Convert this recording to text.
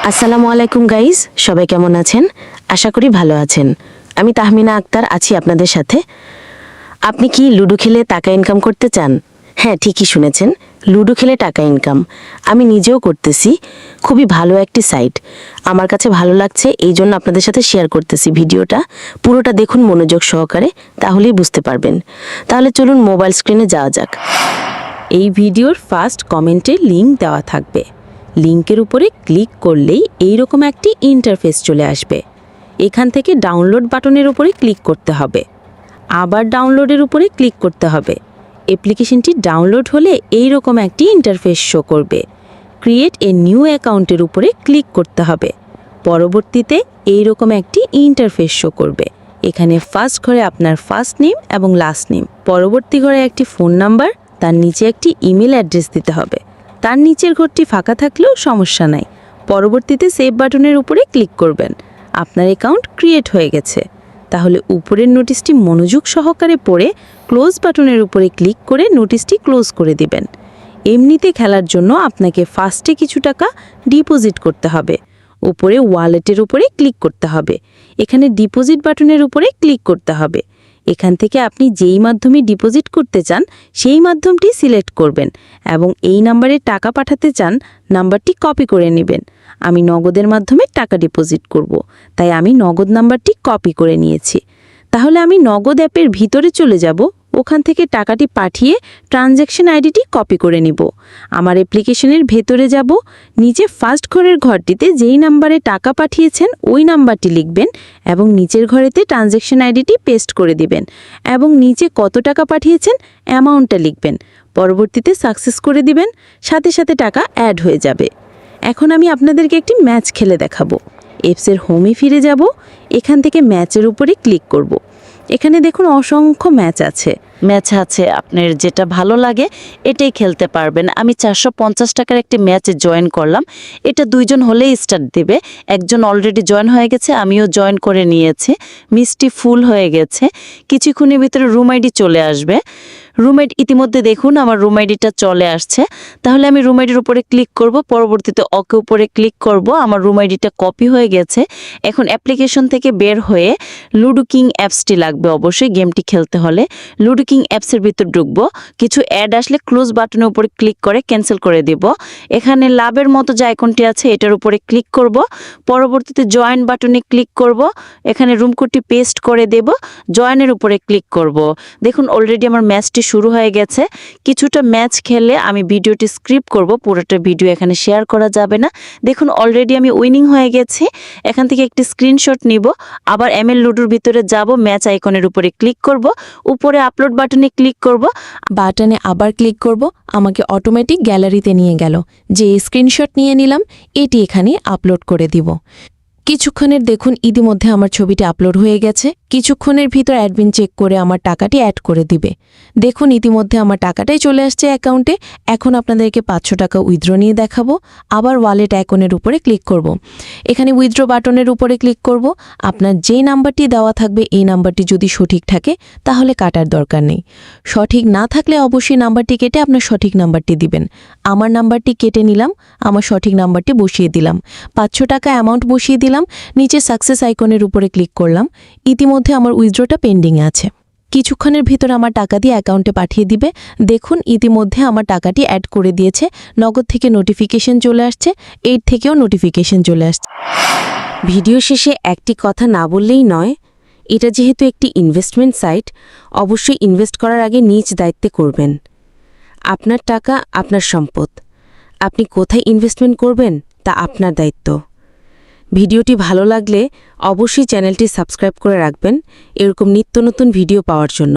আসসালামু আলাইকুম গাইজ, সবাই কেমন আছেন? আশা করি ভালো আছেন। আমি তাহমিনা আক্তার আছি আপনাদের সাথে। আপনি কি লুডো খেলে টাকা ইনকাম করতে চান? হ্যাঁ, ঠিকই শুনেছেন, লুডো খেলে টাকা ইনকাম। আমি নিজেও করতেছি। খুবই ভালো একটি সাইট, আমার কাছে ভালো লাগছে, এই জন্য আপনাদের সাথে শেয়ার করতেছি ভিডিওটা। পুরোটা দেখুন মনোযোগ সহকারে, তাহলেই বুঝতে পারবেন। তাহলে চলুন মোবাইল স্ক্রিনে যাওয়া যাক। এই ভিডিওর ফার্স্ট কমেন্টে লিংক দেওয়া থাকবে। লিংকের উপরে ক্লিক করলেই এইরকম একটি ইন্টারফেস চলে আসবে। এখান থেকে ডাউনলোড বাটনের উপরে ক্লিক করতে হবে, আবার ডাউনলোডের উপরে ক্লিক করতে হবে। অ্যাপ্লিকেশনটি ডাউনলোড হলে এইরকম একটি ইন্টারফেস শো করবে। ক্রিয়েট এ নিউ অ্যাকাউন্টের উপরে ক্লিক করতে হবে। পরবর্তীতে এইরকম একটি ইন্টারফেস শো করবে। এখানে ফার্স্ট ঘরে আপনার ফার্স্ট নেম এবং লাস্ট নেম, পরবর্তী ঘরে একটি ফোন নাম্বার, তার নিচে একটি ইমেল অ্যাড্রেস দিতে হবে। তার নিচের ঘরটি ফাঁকা থাকলেও সমস্যা নাই। পরবর্তীতে সেভ বাটনের উপরে ক্লিক করবেন। আপনার অ্যাকাউন্ট ক্রিয়েট হয়ে গেছে। তাহলে উপরের নোটিশটি মনোযোগ সহকারে পড়ে ক্লোজ বাটনের উপরে ক্লিক করে নোটিশটি ক্লোজ করে দিবেন। এমনিতে খেলার জন্য আপনাকে ফার্স্টে কিছু টাকা ডিপোজিট করতে হবে। উপরে ওয়ালেটের উপরে ক্লিক করতে হবে। এখানে ডিপোজিট বাটনের উপরে ক্লিক করতে হবে। এখান থেকে আপনি যেই মাধ্যমে ডিপোজিট করতে চান সেই মাধ্যমটি সিলেক্ট করবেন এবং এই নাম্বারে টাকা পাঠাতে চান নাম্বারটি কপি করে নেবেন। আমি নগদের মাধ্যমে টাকা ডিপোজিট করব, তাই আমি নগদ নাম্বারটি কপি করে নিয়েছি। তাহলে আমি নগদ অ্যাপের ভিতরে চলে যাব। ওখান থেকে টাকাটি পাঠিয়ে ট্রানজ্যাকশন আইডিটি কপি করে নিব। আমার অ্যাপ্লিকেশনের ভেতরে যাব। নিচে ফার্স্ট ঘরের ঘরটিতে যেই নাম্বারে টাকা পাঠিয়েছেন ওই নাম্বারটি লিখবেন এবং নিচের ঘরেতে ট্রানজ্যাকশন আইডিটি পেস্ট করে দিবেন এবং নিচে কত টাকা পাঠিয়েছেন অ্যামাউন্টটা লিখবেন। পরবর্তীতে সাকসেস করে দিবেন, সাথে সাথে টাকা অ্যাড হয়ে যাবে। এখন আমি আপনাদেরকে একটি ম্যাচ খেলে দেখাবো। অ্যাপসের হোমে ফিরে যাব। এখান থেকে ম্যাচের উপরে ক্লিক করব। এখানে দেখুন অসংখ্য ম্যাচ আছে, আপনার যেটা ভালো লাগে এটাই খেলতে পারবেন। আমি 450 টাকার একটি ম্যাচে জয়েন করলাম। এটা 2 জন হলেই স্টার্ট দেবে। একজন অলরেডি জয়েন হয়ে গেছে, আমিও জয়েন করে নিয়েছি। মিষ্টি ফুল হয়ে গেছে। কিছুক্ষণের ভিতরে রুম আইডি চলে আসবে। রুম আইডি ইতিমধ্যে দেখুন আমার রুম আইডিটা চলে আসছে। তাহলে আমি রুম আইডির উপরে ক্লিক করব, পরবর্তীতে ওকে উপরে ক্লিক করব। আমার রুম আইডিটা কপি হয়ে গেছে। এখন অ্যাপ্লিকেশন থেকে বের হয়ে লুডো কিং অ্যাপসটি লাগবে অবশ্যই গেমটি খেলতে হলে। লুডো কিং অ্যাপসের ভিতর ঢুকবো। কিছু অ্যাড আসলে ক্লোজ বাটনের উপরে ক্লিক করে ক্যান্সেল করে দেব। এখানে লাভের মতো যে আইকনটি আছে এটার উপরে ক্লিক করব। পরবর্তীতে জয়েন বাটনে ক্লিক করব। এখানে রুম কোডটি পেস্ট করে দেব। জয়েনের উপরে ক্লিক করব। দেখুন অলরেডি আমার ম্যাচটি শুরু হয়ে গেছে। কিছুটা ম্যাচ খেলে আমি ভিডিওটি স্ক্রিপ্ট করব, পুরোটা ভিডিও এখানে শেয়ার করা যাবে না। দেখুন অলরেডি আমি উইনিং হয়ে গেছি। এখান থেকে একটি স্ক্রিনশট নিব, আবার এমএল লুডোর ভিতরে যাব, ম্যাচ আইকনের উপরে ক্লিক করব, উপরে আপলোড বাটনে ক্লিক করব, বাটনে আবার ক্লিক করব। আমাকে অটোমেটিক গ্যালারিতে নিয়ে গেল। যে স্ক্রিনশট নিয়ে নিলাম এটি এখানে আপলোড করে দিব। কিছুক্ষণের দেখুন ইতিমধ্যে আমার ছবিটি আপলোড হয়ে গেছে। কিছুক্ষণের ভিতর অ্যাডমিন চেক করে আমার টাকাটি অ্যাড করে দিবে। দেখুন ইতিমধ্যে আমার টাকাটাই চলে আসছে অ্যাকাউন্টে। এখন আপনাদেরকে 500 টাকা উইথড্র নিয়ে দেখাবো। আবার ওয়ালেট আইকনের উপরে ক্লিক করব। এখানে উইথড্র বাটনের উপরে ক্লিক করব। আপনার যে নাম্বারটি দেওয়া থাকবে এই নাম্বারটি যদি সঠিক থাকে তাহলে কাটার দরকার নেই। সঠিক না থাকলে অবশ্যই নাম্বারটি কেটে আপনার সঠিক নাম্বারটি দিবেন। আমার নাম্বারটি কেটে নিলাম, আমার সঠিক নাম্বারটি বসিয়ে দিলাম। 500 টাকা অ্যামাউন্ট বসিয়ে দিলাম। নিচে সাকসেস আইকনের উপরে ক্লিক করলাম। ইতিমধ্যে আমার উইথড্রটা পেন্ডিংয়ে আছে। কিছুক্ষণের ভিতর আমার টাকা দিয়ে অ্যাকাউন্টে পাঠিয়ে দিবে। দেখুন ইতিমধ্যে আমার টাকাটি অ্যাড করে দিয়েছে। নগদ থেকে নোটিফিকেশন চলে আসছে, এইট থেকেও নোটিফিকেশন চলে আসছে। ভিডিও শেষে একটি কথা না বললেই নয়, এটা যেহেতু একটি ইনভেস্টমেন্ট সাইট, অবশ্যই ইনভেস্ট করার আগে নিজ দায়িত্বে করবেন। আপনার টাকা আপনার সম্পদ। আপনি কোথায় ইনভেস্টমেন্ট করবেন তা আপনার দায়িত্ব। ভিডিওটি ভালো লাগলে অবশ্যই চ্যানেলটি সাবস্ক্রাইব করে রাখবেন এরকম নিত্য নতুন ভিডিও পাওয়ার জন্য।